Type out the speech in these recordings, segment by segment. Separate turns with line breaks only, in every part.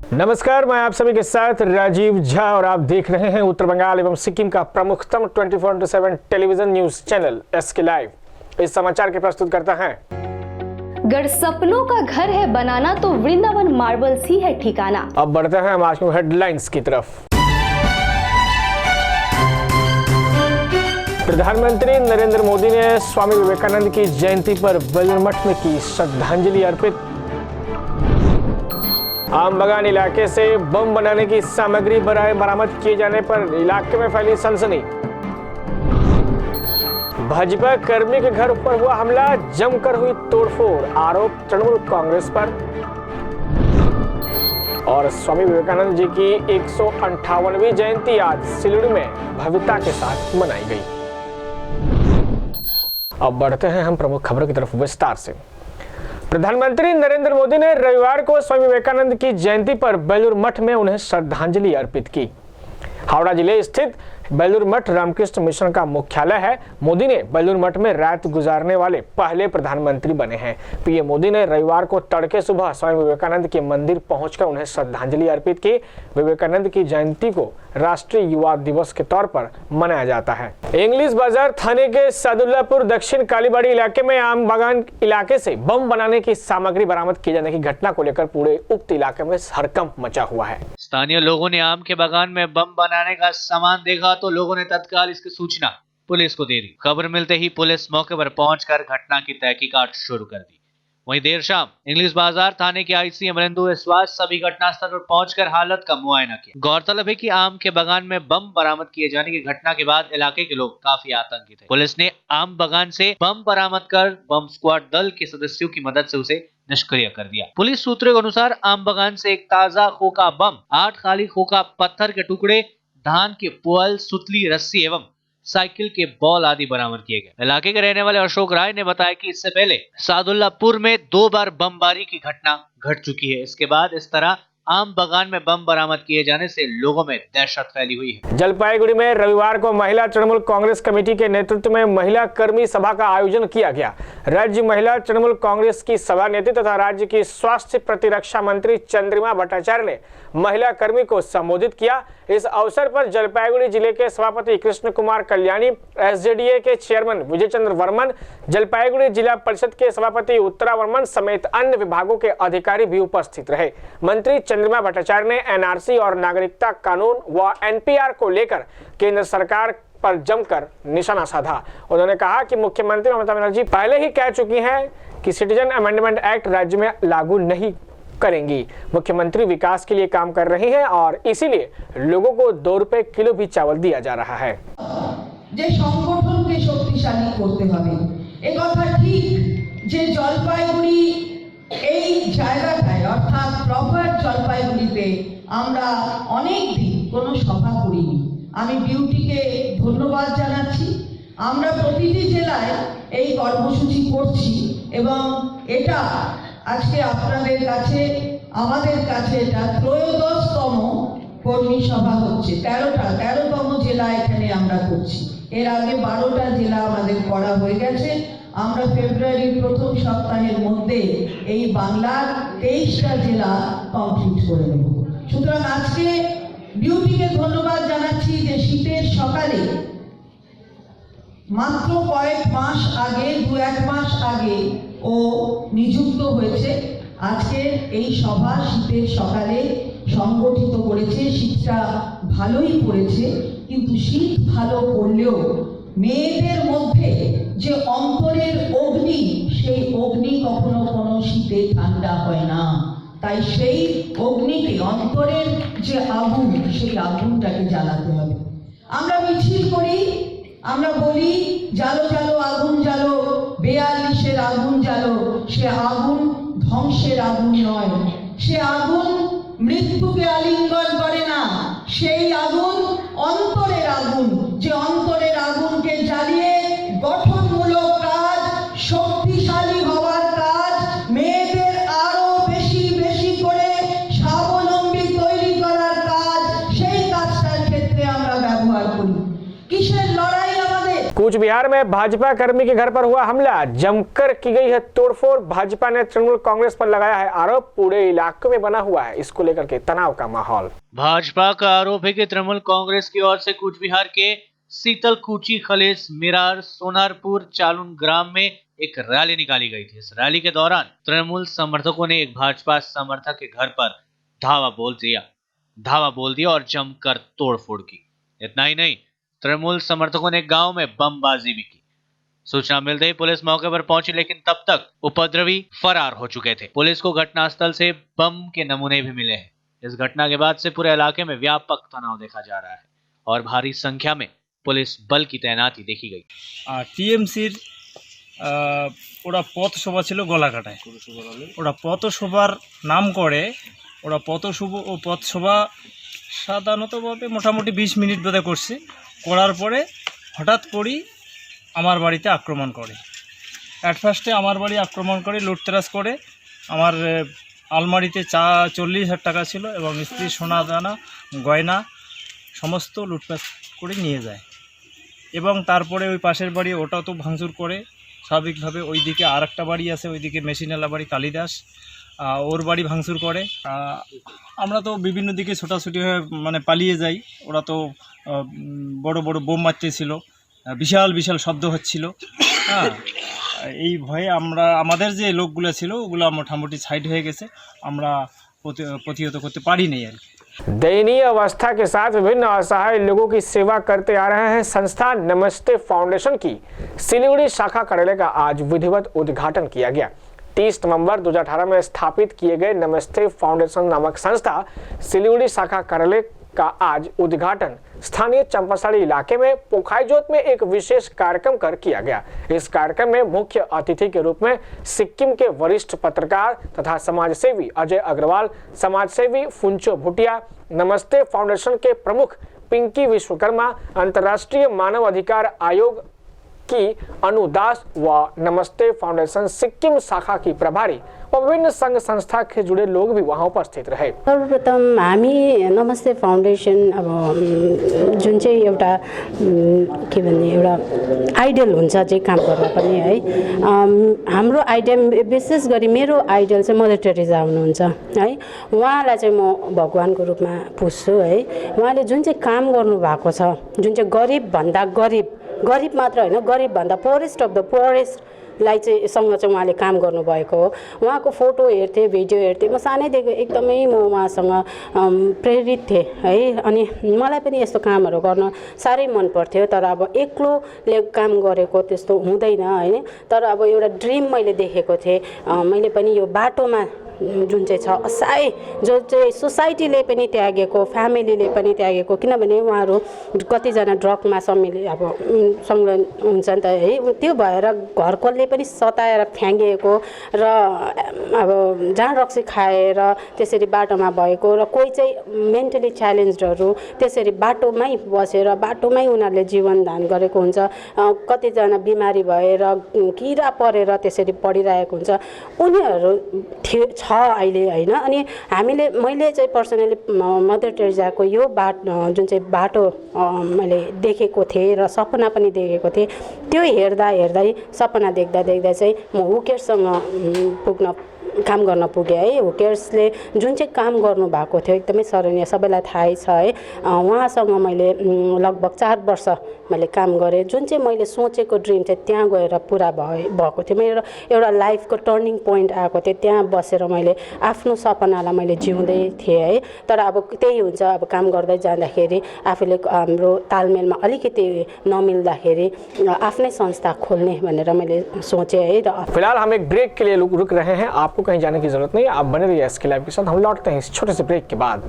नमस्कार, मैं आप सभी के साथ राजीव झा और आप देख रहे हैं उत्तर बंगाल एवं सिक्किम का प्रमुखतम 24/7 television news channel SK live. इस समाचार के प्रस्तुत करता है।
गर सपनों का घर है बनाना तो वृंदावन मार्बल्स ही है ठिकाना।
अब बढ़ते हैं हम आज की हेडलाइंस की तरफ। प्रधानमंत्री नरेंद्र मोदी ने स्वामी विवेकानंद की जयंती पर बेलूर मठ में की श्रद्धांजलि अर्पित। आम बगान इलाके से बम बनाने की सामग्री बरामद किए जाने पर इलाके में फैली सनसनी। भाजपा कर्मी के घर पर हुआ हमला, जमकर हुई तोड़फोड़, आरोप तृणमूल कांग्रेस पर। और स्वामी विवेकानंद जी की 158वीं जयंती आज सिलीगुड़ी में भव्यता के साथ मनाई गई। अब बढ़ते हैं हम प्रमुख खबरों की तरफ विस्तार से। प्रधानमंत्री नरेंद्र मोदी ने रविवार को स्वामी विवेकानंद की जयंती पर बेलूर मठ में उन्हें श्रद्धांजलि अर्पित की। हावड़ा जिले स्थित बेलूर मठ रामकृष्ण मिशन का मुख्यालय है। मोदी ने बेलूर मठ में रात गुजारने वाले पहले प्रधानमंत्री बने हैं। पीएम मोदी ने रविवार को तड़के सुबह स्वामी विवेकानंद के मंदिर पहुंचकर उन्हें श्रद्धांजलि अर्पित की। विवेकानंद की जयंती को राष्ट्रीय युवा दिवस के तौर पर मनाया जाता है। इंग्लिश बाजार थाने के सादुल्लापुर दक्षिण कालीबाड़ी इलाके में आम बागान इलाके से बम बनाने की सामग्री बरामद किए जाने की घटना को लेकर पूरे उक्त इलाके में हड़कंप मचा हुआ है।
स्थानीय लोगों ने आम के बागान में बम बनाने का सामान देखा तो लोगों ने तत्काल इसकी सूचना पुलिस को दे दी। खबर मिलते ही पुलिस मौके पर पहुंचकर घटना की तहकीकात शुरू कर दी। वहीं देर शाम इंग्लिश बाजार थाने के IC अमरेंदु विश्वास सभी घटनास्थल पर पहुंचकर हालत का मुआयना किया। गौरतलब है कि आम के बागान में बम बरामद किए जाने की घटना के बाद इलाके के लोग काफी आतंकित हैं। पुलिस ने आम बागान से बम बरामद कर बम स्क्वाड दल के सदस्यों की मदद से उसे निष्क्रिय कर दिया। पुलिस सूत्रों के अनुसार आम बागान से एक ताजा खोखा बम, 8 खाली खोखा पत्थर के टुकड़े, धान के पुअल, सुतली, रस्सी एवं साइकिल के बॉल आदि बरामद किए गए। इलाके के रहने वाले अशोक राय ने बताया कि इससे पहले सादुल्लापुर में 2 बार बमबारी की घटना घट चुकी है। इसके बाद इस तरह आम बागान में बम बरामद किए जाने से लोगों में दहशत फैली हुई है।
जलपाईगुड़ी में रविवार को महिला तृणमूल कांग्रेस कमेटी के नेतृत्व में महिला कर्मी सभा का आयोजन किया गया। राज्य महिला तृणमूल कांग्रेस की सभानेत्री तथा राज्य की स्वास्थ्य प्रतिरक्षा मंत्री चंद्रिमा भट्टाचार्य ने महिला कर्मी को संबोधित किया। इस अवसर पर जलपाईगुड़ी जिले के सभापति कृष्ण कुमार कल्याणी, SJDA के चेयरमैन विजय चंद्र वर्मन, जलपाईगुड़ी जिला परिषद के सभापति उत्तरा वर्मन समेत अन्य विभागों के अधिकारी भी उपस्थित रहे। मंत्री चंद्रिमा भट्टाचार्य ने NRC और नागरिकता कानून व NPR को लेकर केंद्र सरकार पर जमकर निशाना साधा। उन्होंने कहा कि मुख्यमंत्री ममता बनर्जी पहले ही कह चुकी हैं कि सिटीजन अमेंडमेंट एक्ट राज्य में लागू नहीं करेंगी। मुख्यमंत्री विकास के लिए काम कर रही हैं और इसीलिए लोगों को 2 रुपए किलो भी चावल दिया जा रहा है।
যে সংগঠনকে শক্তিশালী করতে হবে এই কথা ঠিক যে জলপাইগুড়ি এই জায়গাটায় অর্থাৎ প্রপার জলপাইগুড়িতে আমরা অনেক দিন কোনো সভা করিনি। আমি বিউটিকে ধন্যবাদ জানাচ্ছি। আমরা প্রতিটি জেলায় এই কর্মসূচি করছি এবং এটা আজকে আপনাদের কাছে আমাদের কাছে এটা 13তম কর্মী সভা হচ্ছে। 13তম জেলা এখানে আমরা করছি। এর আগে 12টা জেলা আমাদের করা হয়ে গেছে। আমরা ফেব্রুয়ারির প্রথম সপ্তাহের মধ্যে এই বাংলার 23টা জেলা কমপ্লিট করে নেব। সুতরাং আজকে বিউটিকে ধন্যবাদ জানাচ্ছি যে শীতের সকালে মাত্র কয়েক মাস আগে 2-1 মাস আগে ও নিযুক্ত হয়েছে। আজকে এই সভা শীতের সকালে সংগঠিত করেছে। শীতটা ভালোই পড়েছে, কিন্তু শীত ভালো পড়লেও মেয়েদের মধ্যে যে অন্তরের অগ্নি, সেই অগ্নি কখনো কোনো শীতে ঠান্ডা হয় না। তাই সেই অগ্নিকে, অন্তরের যে আগুন, সেই আগুনটাকে জ্বালাতে হবে। আমরা মিছিল করি, আমরা বলি জ্বালো জ্বালো আগুন জ্বালো, 42-এর আগুন জ্বালো। সে আগুন ধ্বংসের আগুন নয়, সে আগুন মৃত্যুকে আলিঙ্গন করে না, সেই আগুন অন্তরের আগুন। যে অন্তরের আগুনকে জ্বালিয়ে গঠনমূলক কাজ, শক্তিশালী হওয়ার কাজ, মেয়েদের আরো বেশি বেশি করে স্বাবলম্বী তৈরি করার কাজ, সেই কাজটার ক্ষেত্রে আমরা ব্যবহার করি। কিসের লড়াই আমাদের?
कूच बिहार में भाजपा कर्मी के घर पर हुआ हमला, जमकर की गई है तोड़फोड़। भाजपा ने तृणमूल कांग्रेस पर लगाया है आरोप, पूरे इलाके में बना हुआ है इसको लेकर के तनाव का माहौल।
भाजपा का आरोप है कि तृणमूल कांग्रेस की ओर से कूच बिहार के सीतल कुची, खलेस, मिरार, सोनारपुर, चालुन ग्राम में एक रैली निकाली गई थी। इस रैली के दौरान तृणमूल समर्थकों ने एक भाजपा समर्थक के घर पर धावा बोल दिया और जमकर तोड़फोड़ की। इतना ही नहीं, तृणमूल समर्थकों ने गांव में बमबाजी भी की। सूचना मिलते ही पुलिस मौके पर पहुंची, लेकिन तब तक उपद्रवी फरार हो चुके थे। पुलिस को घटनास्थल से बम के नमूने भी मिले हैं। इस घटना के बाद से पूरे इलाके में व्यापक तनाव देखा जा रहा है और भारी संख्या में पुलिस बल की तैनाती देखी गई।
টিএমসির ওরা পথসভা ছিল গলাকাটায়। ওরা পথসভার নাম করে ওরা পথসভা সাধারণতভাবে মোটামুটি 20 মিনিট বোধহয় করছে। করার পরে হঠাৎ করেই আমার বাড়িতে আক্রমণ করে। অ্যাট ফার্স্টে আমার বাড়ি আক্রমণ করে লুটতরাজ করে। আমার আলমারিতে 40,000 টাকা ছিল এবং স্ত্রীর সোনা দানা গয়না সমস্ত লুটপাট করে নিয়ে যায়। এবং তারপরে ওই পাশের বাড়ি ওটাও তো ভাঙচুর করে স্বাভাবিকভাবে। ওইদিকে আর একটা বাড়ি আছে, ওইদিকে মেশিনালা বাড়ি কালিদাস, ওর বাড়ি ভাঙচুর করে। আমরা তো বিভিন্ন দিকে ছোটাছুটি হয়ে মানে পালিয়ে যাই। ওরা তো বড় বড় বোম মারতেছিল, বিশাল বিশাল শব্দ হচ্ছিল। হ্যাঁ, এই ভয়ে আমাদের যে লোকগুলো ছিল ওগুলো মোটামুটি সাইড হয়ে গেছে, আমরা প্রতিহত করতে পারিনি আর কি।
दयनीय अवस्था के साथ विभिन्न असहाय लोगों की सेवा करते आ रहे हैं संस्था नमस्ते फाउंडेशन की सिलीगुड़ी शाखा कार्यालय का आज विधिवत उद्घाटन किया गया। 30 नवंबर 2018 में स्थापित किए गए नमस्ते फाउंडेशन नामक संस्था सिलीगुड़ी शाखा कार्यालय का आज उद्घाटन स्थानीय चंपासाड़ी इलाके में पोखाईजोत में एक विशेष कार्यक्रम कर किया गया। इस कार्यक्रम में मुख्य अतिथि के रूप में सिक्किम के वरिष्ठ पत्रकार तथा समाजसेवी अजय अग्रवाल, समाजसेवी फुंचो भुटिया, नमस्ते फाउंडेशन के प्रमुख पिंकी विश्वकर्मा, अंतर्राष्ट्रीय मानव अधिकार आयोग की अनुदास व नमस्ते फाउंडेशन सिक्किम शाखा की प्रभारी व विभिन्न संघ संस्था के जुड़े लोग भी वहां उपस्थित रहे।
सर्वप्रथम हामी नमस्ते फाउन्डेसन अब जुन चाहिँ एउटा के भन्ने एउटा आइडल हुन्छ चाहिँ काम गर्न पनि है। हाम्रो आइडल विशेष गरी मेरो आइडल चाहिँ मदर टेरेसा हुनुहुन्छ है। उहाँलाई चाहिँ म भगवानको रूपमा पुज्छु है। उहाँले जुन चाहिँ काम गर्नु भएको छ, जुन चाहिँ गरिबभन्दा गरिब मात्र होइन, गरिबभन्दा पोरेस्ट अफ द पोरेस्टलाई चाहिँ सँग चाहिँ उहाँले काम गर्नुभएको हो। उहाँको फोटो हेर्थेँ, भिडियो हेर्थेँ। म सानैदेखि एकदमै म उहाँसँग प्रेरित थिएँ है। अनि मलाई पनि यस्तो कामहरू गर्न साह्रै मन पर्थ्यो। तर अब एक्लोले काम गरेको त्यस्तो हुँदैन होइन। तर अब एउटा ड्रिम मैले देखेको थिएँ। मैले पनि यो बाटोमा जुन चाहिँ छ असहाय, जो चाहिँ सोसाइटीले पनि त्यागेको, फ्यामिलीले पनि त्यागेको, किनभने उहाँहरू कतिजना ड्रगमा संलग्न हुन्छ नि त है। त्यो भएर घरकोले पनि सताएर फ्याँकिएको र अब जहाँ रक्सी खाएर त्यसरी बाटोमा भएको र कोही चाहिँ मेन्टली च्यालेन्जहरू त्यसरी बाटोमै बसेर बाटोमै उनीहरूले जीवनदान गरेको हुन्छ। कतिजना बिमारी भएर किरा परेर त्यसरी पडिरहेको हुन्छ। उनीहरू छ अहिले होइन। अनि मैले चाहिँ पर्सनली मदर टेरेसाको यो जुन चाहिँ बाटो मैले देखेको थिएँ र सपना पनि देखेको थिएँ। त्यो हेर्दै सपना देख्दा चाहिँ म हुकेर्ससँग काम गर्न पुगेँ है। हुकेर्सले जुन चाहिँ काम गर्नु भएको थियो एकदमै सराहनीय, सबैलाई थाहै छ है। उहाँसँग मैले लगभग 4 वर्ष मैले काम गरेँ। जुन चाहिँ मैले सोचेको ड्रिम चाहिँ त्यहाँ गएर पुरा भएको थियो। मेरो एउटा लाइफको टर्निङ पोइन्ट आएको थियो। त्यहाँ बसेर मैले आफ्नो सपनालाई मैले जिउँदै थिएँ है। तर अब त्यही हुन्छ, अब काम गर्दै जाँदाखेरि आफूले हाम्रो तालमेलमा अलिकति नमिल्दाखेरि आफ्नै संस्था खोल्ने भनेर मैले सोचेँ है। र
फिलहाल हम एक ब्रेक के लिए रुक रहे हैं, आपको कहीं जाने की जरूरत नहीं, आप बने रहिए SK लाइव के साथ। हम लौटते हैं इस छोटे से ब्रेक के बाद।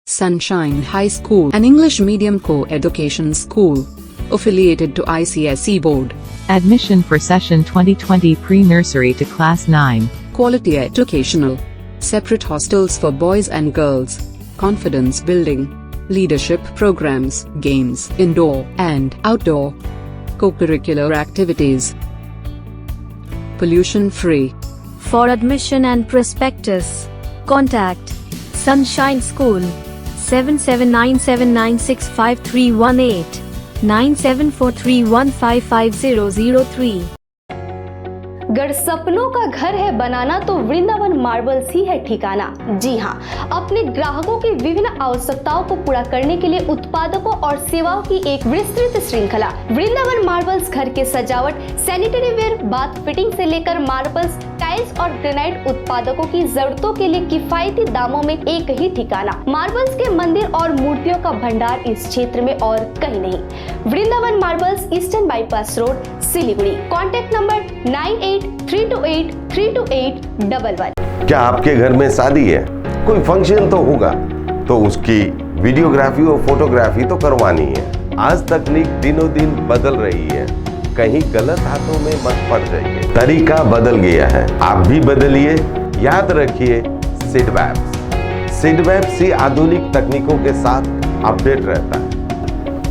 Sunshine High School, an English medium co-education school affiliated to ICSE board.
Admission for session 2020 pre-nursery to class 9.
Quality educational. Separate hostels for boys and girls. Confidence building. Leadership programs, games, indoor and outdoor. Co-curricular activities. Pollution free.
For admission and prospectus, contact Sunshine School, 9797965318 9743155003।
गर सपनों का घर है बनाना तो Vrindavan marbles ही है ठिकाना। जी हाँ, अपने ग्राहकों की विभिन्न आवश्यकताओं को पूरा करने के लिए उत्पादकों और सेवाओं की एक विस्तृत श्रृंखला। वृंदावन मार्बल्स घर के सजावट, सैनिटरी वेयर, बाथ फिटिंग से लेकर मार्बल्स, टाइल्स और ग्रेनाइट उत्पादकों की जरूरतों के लिए किफायती दामों में एक ही ठिकाना। मार्बल्स के मंदिर और मूर्तियों का भंडार इस क्षेत्र में और कहीं नहीं। Vrindavan marbles, eastern bypass road, Siliguri. Contact number 9832832811।
क्या आपके घर में शादी है, कोई फंक्शन तो होगा, तो उसकी वीडियोग्राफी और फोटोग्राफी तो करवानी है। आज तकनीक दिनों दिन बदल रही है, कहीं गलत हाथों में मत पड़ जाइए। तरीका बदल गया है, आप भी बदलिए। याद रखिए सिडवैप्स ही आधुनिक तकनीकों के साथ अपडेट रहता है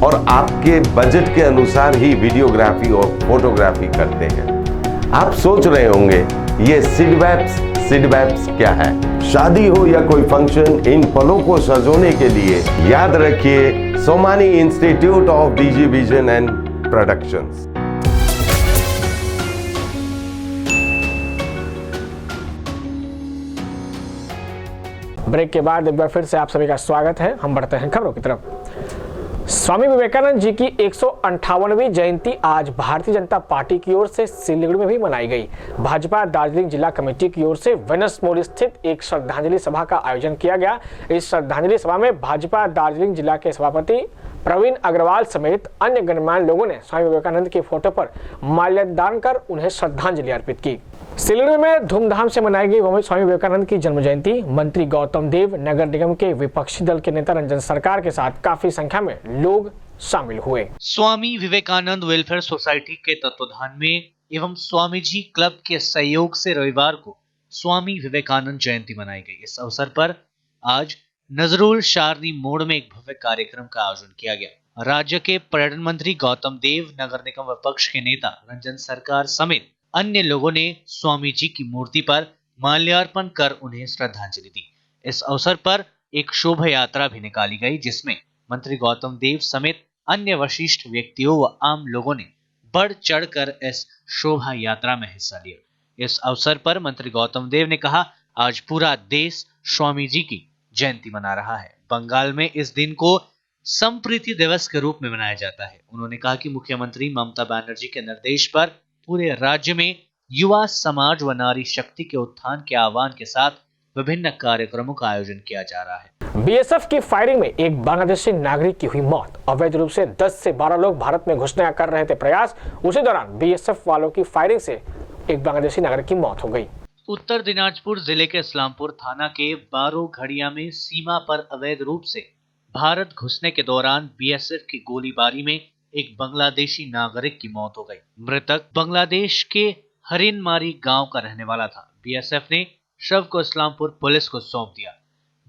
और आपके बजट के अनुसार ही वीडियोग्राफी और फोटोग्राफी करते हैं। आप सोच रहे होंगे ये सिडवैप्स क्या है? शादी हो या कोई फंक्शन, इन पलों को सजोने के लिए याद रखिए Somani Institute of Digi Vision and Productions.
Break के बाद एक बार फिर से आप सभी का स्वागत है। हम बढ़ते हैं खबरों की तरफ। स्वामी विवेकानंद जी की 158वीं जयंती आज भारतीय जनता पार्टी की ओर से सिलीगुड़ी में भी मनाई गई। भाजपा दार्जिलिंग जिला कमेटी की ओर से वेनस मोड़ स्थित एक श्रद्धांजलि सभा का आयोजन किया गया। इस श्रद्धांजलि सभा में भाजपा दार्जिलिंग जिला के सभापति प्रवीण अग्रवाल समेत अन्य गणमान्य लोगों ने स्वामी विवेकानंद के फोटो पर माल्यार्पण कर उन्हें श्रद्धांजलि अर्पित की। सिलीगुड़ी में धूमधाम से मनाई गई स्वामी विवेकानंद की जन्म जयंती। मंत्री गौतम देव, नगर निगम के विपक्षी दल के नेता रंजन सरकार के साथ काफी संख्या में लोग शामिल हुए।
स्वामी विवेकानंद वेलफेयर सोसाइटी के तत्वाधान में एवं स्वामी जी क्लब के सहयोग से रविवार को स्वामी विवेकानंद जयंती मनाई गई। इस अवसर पर आज नजरुल शारनी मोड़ में एक भव्य कार्यक्रम का आयोजन किया गया। राज्य के पर्यटन मंत्री गौतम देव, नगर निगम विपक्ष के नेता रंजन सरकार समेत अन्य लोगों ने स्वामी जी की मूर्ति पर माल्यार्पण कर उन्हें श्रद्धांजलि दी। इस अवसर पर एक शोभा यात्रा भी निकाली गई, जिसमें मंत्री गौतम देव समेत अन्य वरिष्ठ व्यक्तियों व आम लोगों ने बढ़ चढ़कर इस शोभा यात्रा में हिस्सा लिया। इस अवसर पर मंत्री गौतम देव ने कहा, आज पूरा देश स्वामी जी की जयंती मना रहा है। बंगाल में इस दिन को संप्रीति दिवस के रूप में मनाया जाता है। उन्होंने कहा कि मुख्यमंत्री ममता बनर्जी के निर्देश पर पूरे राज्य में युवा समाज व नारी शक्ति के उत्थान के आह्वान के साथ विभिन्न कार्यक्रमों का आयोजन किया जा रहा है।
बीएसएफ की फायरिंग में एक बांग्लादेशी नागरिक की हुई मौत। अवैध रूप से 10 से 12 लोग भारत में घुसने का कर रहे थे प्रयास। उसी दौरान बीएसएफ वालों की फायरिंग से एक बांग्लादेशी नागरिक की मौत हो गई।
उत्तर दिनाजपुर जिले के इस्लामपुर थाना के बारो घड़िया में सीमा पर अवैध रूप से भारत घुसने के दौरान बीएसएफ की गोलीबारी में एक बांग्लादेशी नागरिक की मौत हो गई। मृतक बांग्लादेश के हरिनमारी गांव का रहने वाला था। बीएसएफ ने शव को इस्लामपुर पुलिस को सौंप दिया।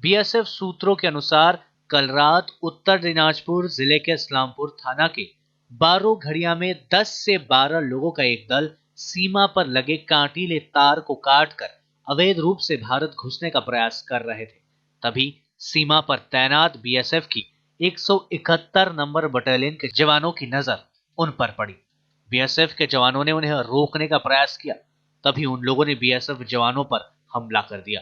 बीएसएफ सूत्रों के अनुसार कल रात उत्तर दिनाजपुर जिले के इस्लामपुर थाना के बारो घड़िया में 10 से 12 लोगों का एक दल सीमा पर लगे कांटीले तार को काटकर अवैध रूप से भारत घुसने का प्रयास कर रहे थे। तभी सीमा पर तैनात बीएसएफ की 171 नंबर बटालियन के जवानों की नजर उन पर पड़ी। बीएसएफ के जवानों ने उन्हें रोकने का प्रयास किया, तभी उन लोगों ने बीएसएफ जवानों पर हमला कर दिया।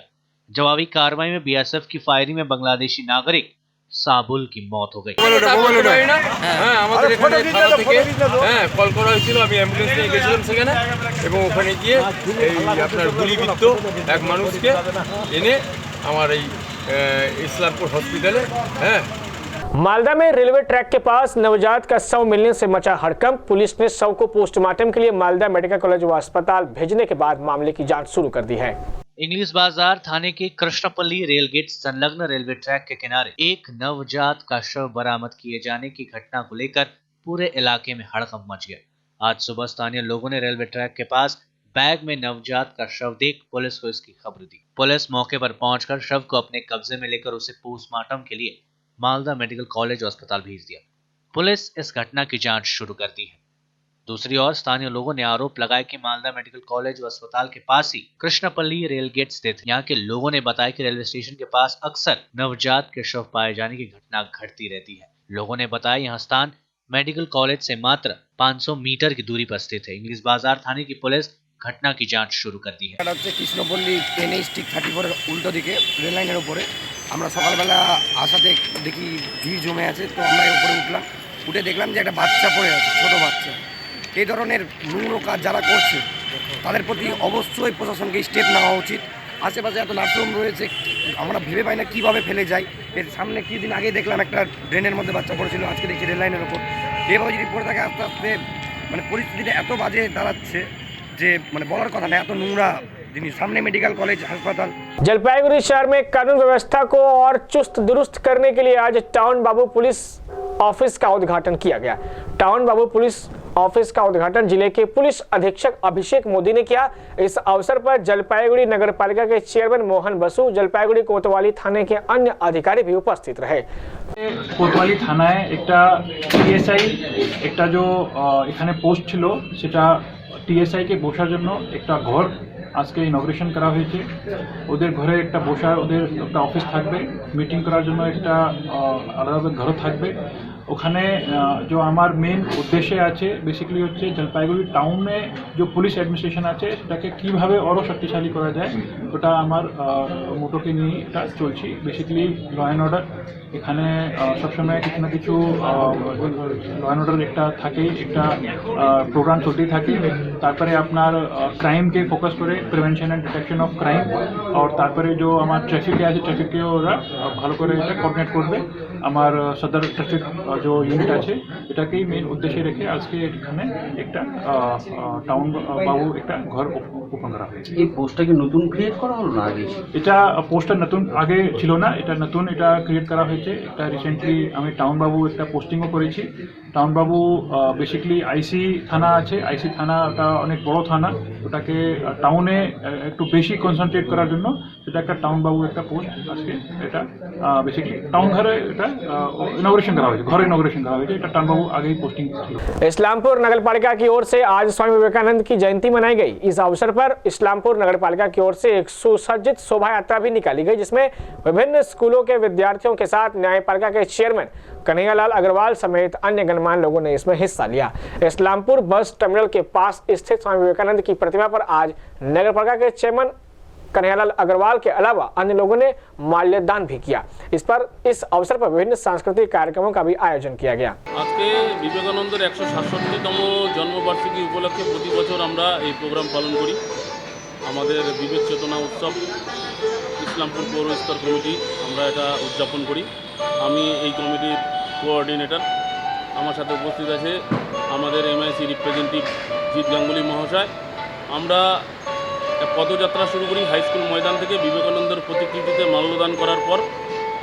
जवाबी कार्रवाई में बीएसएफ की फायरिंग में बांग्लादेशी नागरिक সাবুল की मौत हो गई।
আমাদের এখানে থানা থেকে কল করা হয়েছিল, আমি অ্যাম্বুলেন্স নিয়ে গেছিলাম সেখানে এবং ওখানে গিয়ে এই আপনার গুলিবিদ্ধ এক মানুষকে এনে আমার এই ইসলামপুর হসপিটালে
मालदा में रेलवे ट्रैक के पास नवजात का शव मिलने से मचा हड़कंप। पुलिस ने शव को पोस्टमार्टम के लिए मालदा मेडिकल कॉलेज व अस्पताल भेजने के बाद मामले की जांच शुरू कर दी है।
इंग्लिश बाजार थाने के कृष्णपल्ली रेलगेट संलग्न रेलवे ट्रैक के किनारे एक नवजात का शव बरामद किए जाने की घटना को लेकर पूरे इलाके में हड़कंप मच गया। आज सुबह स्थानीय लोगों ने रेलवे ट्रैक के पास बैग में नवजात का शव देख पुलिस को इसकी खबर दी। पुलिस मौके पर पहुंचकर शव को अपने कब्जे में लेकर उसे पोस्टमार्टम के लिए मालदा मेडिकल कॉलेज और अस्पताल भेज दिया। पुलिस इस घटना की जांच शुरू कर दी है। दूसरी ओर स्थानीय लोगों ने आरोप लगाया कि मालदा मेडिकल कॉलेज व अस्पताल के पास ही कृष्णपल्ली रेल गेट स्थित। यहाँ के लोगों ने बताया कि रेलवे स्टेशन के पास अक्सर नवजात के शव पाए जाने की घटना घटती रहती है। लोगों ने बताया यह स्थान मेडिकल कॉलेज से मात्र 500 मीटर की दूरी पर स्थित है। इंग्लिश बाजार थाने की पुलिस घटना की जांच शुरू कर दी है।
কৃষ্ণপল্লী NH 34 উল্টো দিকে রেল লাইনের উপরে আমরা সকালবেলা আসাতে দেখি ভিড় জমে আছে, তো আমরা উপরে উঠলাম, উঠে দেখলাম যে একটা বাচ্চা পড়ে আছে, ছোট বাচ্চা। এই ধরনের নোংরা কাজ যারা করছে তাদের প্রতি অবশ্যই প্রশাসনকে স্টেপ নেওয়া উচিত। আশেপাশে এত নার্সিংহোম রয়েছে, আমরা ভেবে পাই না কীভাবে ফেলে যাই। এর সামনে কিছুদিন আগে দেখলাম একটা ড্রেনের মধ্যে বাচ্চা পড়েছিল, আজকে দেখছি রেল লাইনের ওপর। এভাবে যদি পড়ে থাকে আস্তে আস্তে মানে পরিস্থিতিটা এত বাজে দাঁড়াচ্ছে যে মানে বলার কথা না, এত নোংরা जिन्हें सामने मेडिकल कॉलेज अस्पताल।
जलपाईगुड़ी शहर में कानून व्यवस्था को और चुस्त दुरुस्त करने के लिए आज टाउन बाबू पुलिस ऑफिस का उद्घाटन किया गया। टाउन बाबू पुलिस ऑफिस का उद्घाटन जिले के पुलिस अधीक्षक अभिषेक मोदी ने किया। इस अवसर पर जलपाईगुड़ी नगर पालिका के चेयरमैन मोहन बसु, जलपाईगुड़ी कोतवाली थाने के अन्य अधिकारी भी उपस्थित रहे।
कोतवाली थानाয় একটা টিএসআই একটা जो এখানে পোস্ট ছিল সেটা টিএসআই কে বসার জন্য একটা ঘর আজকে ইনগ্রেশন করা হয়েছে। ওদের ঘরে একটা বসার ওদের একটা অফিস থাকবে, মিটিং করার জন্য একটা আলাদা ঘর থাকবে। ওখানে जो আমার মেন উদ্দেশ্য আছে বেসিক্যালি হচ্ছে জলপাইগুড়ি টাউনে जो পুলিশ অ্যাডমিনিস্ট্রেশন আছে সেটাকে কিভাবে আরও শক্তিশালী করা যায়, ওটা আমার মোটোকে নিয়ে এটা চলছি। বেসিক্যালি ল অ্যান্ড অর্ডার এখানে সবসময় কিছু না কিছু ল অ্যান্ড অর্ডার একটা থাকেই, একটা প্রোগ্রাম চলতেই থাকে। তারপরে আপনার ক্রাইমকে ফোকাস করে prevention and detection of crime, আর তারপরে जो আমার ট্রাফিকে আছে ট্রাফিককে ওরা ভালো করে এটা কোঅর্ডিনেট করবে। আমার সদর ট্রাফিক जो यूनिट আছে এটাকেই মেন উদ্দেশ্যে রেখে আজকে এখানে একটা টাউন বাবু একটা ঘর ওপেন করা হয়েছে।
এই পোস্টটা কি নতুন ক্রিয়েট করা হলো না আগে?
এটা পোস্টটা নতুন আগে ছিল না, এটা নতুন এটা ক্রিয়েট করা হয়েছে। এটা রিসেন্টলি আমি টাউন বাবু একটা পোস্টিংও করেছি। টাউন বাবু বেসিক্যালি আইসি থানা আছে, আইসি থানাটা অনেক বড় থানা, ওটাকে টাউনে একটু বেশি কনসেন্ট্রেট করার জন্য সেটা একটা টাউন বাবু একটা পোস্ট আজকে এটা বেসিক্যালি টাউন ঘরে এটা ইনॉग्रेशन करा हुआ है, घर इनॉग्रेशन करा हुआ है। এটা টাউন বাবু আগেই পোস্টিং ছিল।
इस्लामपुर नगर पालिका की ओर से आज स्वामी विवेकानंद की जयंती मनाई गई। इस अवसर पर इस्लामपुर नगर पालिका की ओर से एक सुसज्जित शोभा यात्रा भी निकाली गई, जिसमें विभिन्न स्कूलों के विद्यार्थियों के साथ न्यायपालिका के चेयरमैन कन्हैयालाल अग्रवाल समेत अन्य गणमान्य लोगों ने इसमें हिस्सा लिया। इस्लामपुर बस टर्मिनल के पास स्थित स्वामी विवेकानंद की प्रतिमा पर आज नगर पालिका के चेयरमैन कन्हैयालाल अग्रवाल के अलावा अन्य लोगों ने माल्यार्पण भी किया। इस अवसर पर विभिन्न सांस्कृतिक कार्यक्रमों का भी आयोजन किया गया।
आज के विवेकानंदर 167तम जन्मबार्षिकी उपलक्षे प्रति बछर आमरा এই প্রোগ্রাম পালন করি। আমাদের বিবেক চেতনা উৎসব ইসলামপুর পৌর স্তর কমিটি আমরা এটা উদযাপন করি। আমি এই কমিটির কোঅর্ডিনেটর। আমার সাথে উপস্থিত আছে আমাদের MIC রিপ্রেজেন্টেটিভ জিৎ গাঙ্গুলি মহাশয়। আমরা পদযাত্রা শুরু করি হাই স্কুল ময়দান থেকে। বিবেকানন্দের প্রতিকৃতিতে মাল্যদান করার পর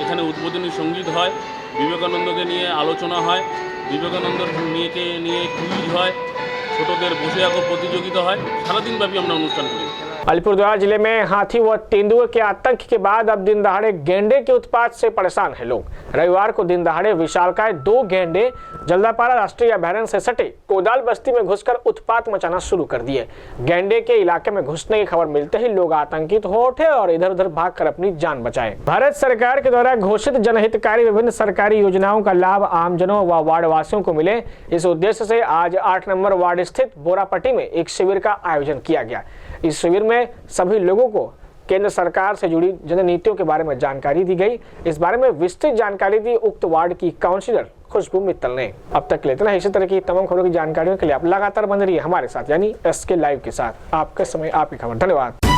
এখানে উদ্বোধনী সঙ্গীত হয়, বিবেকানন্দকে নিয়ে আলোচনা হয়, বিবেকানন্দের নিয়ে কুইজ হয়, ছোটদের বসে আঁকো প্রতিযোগিতা হয়। সারাদিন ব্যাপী আমরা অনুষ্ঠান করি।
अलीपुरद्वार जिले में हाथी व तेंदुए के आतंक के बाद अब दिन दहाड़े गेंडे के उत्पात से परेशान है लोग। रविवार को दिन दहाड़े विशालकाय 2 गेंडे जल्दापाड़ा राष्ट्रीय अभयारण्य से सटे कोदाल बस्ती में घुसकर उत्पात मचाना शुरू कर दिए। गेंडे के इलाके में घुसने की खबर मिलते ही लोग आतंकित हो उठे और इधर उधर भागकर अपनी जान बचाए। भारत सरकार के द्वारा घोषित जनहितकारी विभिन्न सरकारी योजनाओं का लाभ आमजनों व वार्ड वासियों को मिले, इस उद्देश्य से आज 8 नंबर वार्ड स्थित बोरापट्टी में एक शिविर का आयोजन किया गया। इस शिविर में सभी लोगों को केंद्र सरकार से जुड़ी जननीतियों के बारे में जानकारी दी गई। इस बारे में विस्तृत जानकारी दी उक्त वार्ड की काउंसिलर खुशबू मित्तल ने। अब तक लेते हैं इसी तरह की तमाम खबरों की जानकारियों के लिए आप लगातार बने रहिए हमारे साथ, यानी SK लाइव के साथ। आपका समय, आपकी खबर। धन्यवाद।